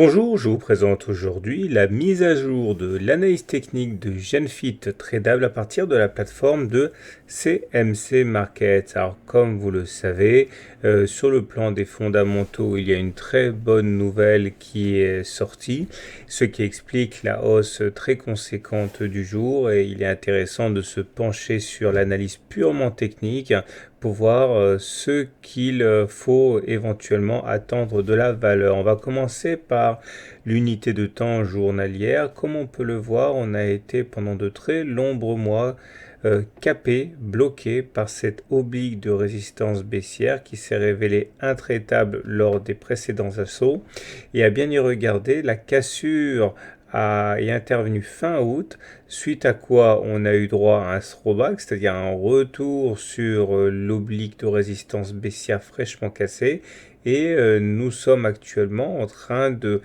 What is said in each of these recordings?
Bonjour, je vous présente aujourd'hui la mise à jour de l'analyse technique de GenFit tradable à partir de la plateforme de CMC Markets. Alors comme vous le savez, sur le plan des fondamentaux, il y a une très bonne nouvelle qui est sortie, ce qui explique la hausse très conséquente du jour, et il est intéressant de se pencher sur l'analyse purement technique pour voir ce qu'il faut éventuellement attendre de la valeur. On va commencer par l'unité de temps journalière. Comme on peut le voir, on a été pendant de très nombreux mois capé, bloqué par cette oblique de résistance baissière qui s'est révélée intraitable lors des précédents assauts. Et à bien y regarder, la cassure est intervenue fin août, suite à quoi on a eu droit à un throwback, c'est-à-dire un retour sur l'oblique de résistance baissière fraîchement cassée. Et nous sommes actuellement en train de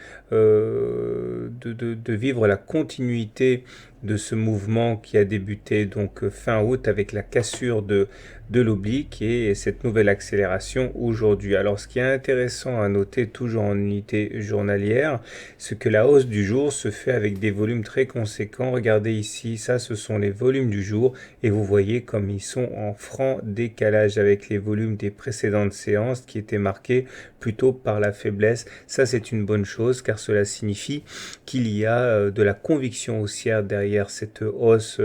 vivre la continuité de ce mouvement qui a débuté donc fin août avec la cassure de l'oblique et cette nouvelle accélération aujourd'hui. Alors ce qui est intéressant à noter toujours en unité journalière, c'est que la hausse du jour se fait avec des volumes très conséquents. Regardez ici, ça ce sont les volumes du jour et vous voyez comme ils sont en franc décalage avec les volumes des précédentes séances qui étaient marqués plutôt par la faiblesse. Ça c'est une bonne chose car cela signifie qu'il y a de la conviction haussière derrière cette hausse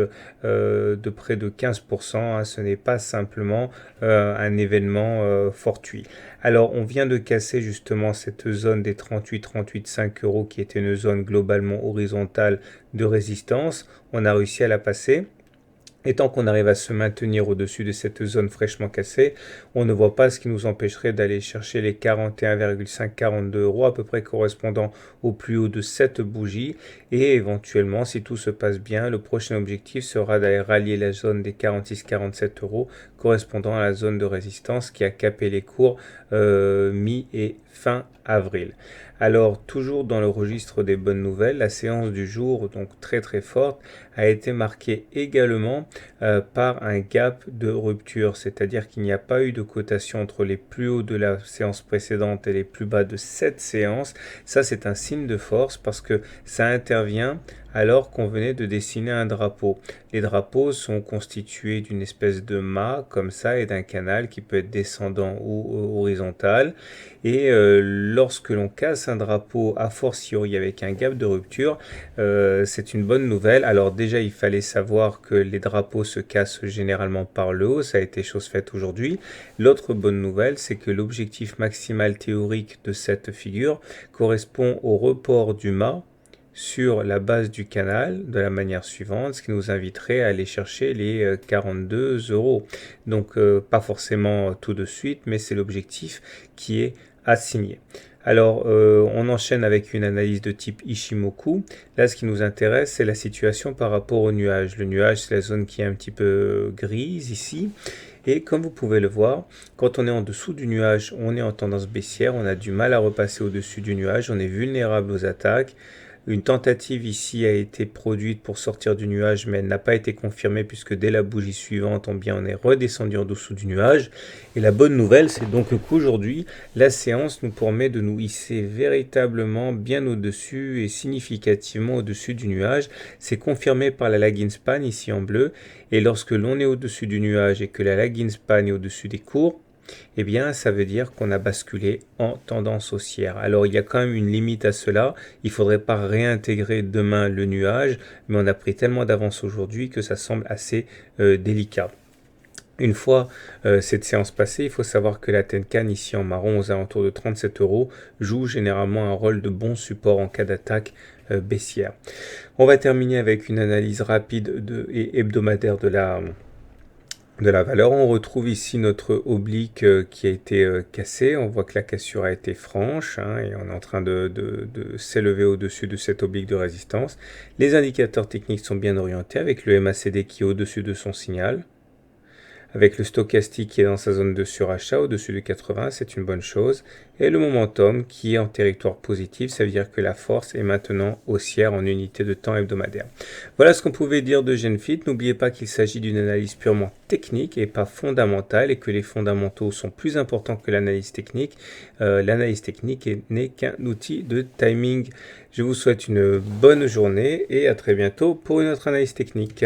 de près de 15%. Ce n'est pas simplement un événement fortuit. Alors on vient de casser justement cette zone des 38,5 euros qui était une zone globalement horizontale de résistance. On a réussi à la passer. Et tant qu'on arrive à se maintenir au-dessus de cette zone fraîchement cassée, on ne voit pas ce qui nous empêcherait d'aller chercher les 41,5-42 euros, à peu près correspondant au plus haut de cette bougie. Et éventuellement, si tout se passe bien, le prochain objectif sera d'aller rallier la zone des 46-47 euros, correspondant à la zone de résistance qui a capé les cours mi- et fin avril. Alors, toujours dans le registre des bonnes nouvelles, la séance du jour, donc très très forte, a été marquée également par un gap de rupture, c'est-à-dire qu'il n'y a pas eu de cotation entre les plus hauts de la séance précédente et les plus bas de cette séance. Ça, c'est un signe de force parce que ça intervient alors qu'on venait de dessiner un drapeau. Les drapeaux sont constitués d'une espèce de mât comme ça et d'un canal qui peut être descendant ou horizontal. Et lorsque l'on casse un drapeau a fortiori avec un gap de rupture, c'est une bonne nouvelle. Alors déjà, il fallait savoir que les drapeaux se cassent généralement par le haut, ça a été chose faite aujourd'hui. L'autre bonne nouvelle, c'est que l'objectif maximal théorique de cette figure correspond au report du mât sur la base du canal de la manière suivante, ce qui nous inviterait à aller chercher les 42 euros. Donc pas forcément tout de suite, mais c'est l'objectif qui est assigné. Alors, on enchaîne avec une analyse de type Ishimoku. Là, ce qui nous intéresse, c'est la situation par rapport au nuage. Le nuage, c'est la zone qui est un petit peu grise ici. Et comme vous pouvez le voir, quand on est en dessous du nuage, on est en tendance baissière, on a du mal à repasser au-dessus du nuage, on est vulnérable aux attaques. Une tentative ici a été produite pour sortir du nuage, mais elle n'a pas été confirmée puisque dès la bougie suivante, on est redescendu en dessous du nuage. Et la bonne nouvelle, c'est donc qu'aujourd'hui, la séance nous permet de nous hisser véritablement bien au-dessus et significativement au-dessus du nuage. C'est confirmé par la lagging span ici en bleu. Et lorsque l'on est au-dessus du nuage et que la lagging span est au-dessus des cours, eh bien, ça veut dire qu'on a basculé en tendance haussière. Alors, il y a quand même une limite à cela. Il ne faudrait pas réintégrer demain le nuage, mais on a pris tellement d'avance aujourd'hui que ça semble assez délicat. Une fois cette séance passée, il faut savoir que la Tenkan ici en marron aux alentours de 37 euros joue généralement un rôle de bon support en cas d'attaque baissière. On va terminer avec une analyse rapide et hebdomadaire de la valeur. On retrouve ici notre oblique qui a été cassé. On voit que la cassure a été franche et on est en train de s'élever au-dessus de cette oblique de résistance. Les indicateurs techniques sont bien orientés avec le MACD qui est au-dessus de son signal. avec le stochastique qui est dans sa zone de surachat au-dessus de 80, c'est une bonne chose. Et le momentum qui est en territoire positif, ça veut dire que la force est maintenant haussière en unité de temps hebdomadaire. Voilà ce qu'on pouvait dire de Genfit. N'oubliez pas qu'il s'agit d'une analyse purement technique et pas fondamentale, et que les fondamentaux sont plus importants que l'analyse technique. L'analyse technique n'est qu'un outil de timing. Je vous souhaite une bonne journée et à très bientôt pour une autre analyse technique.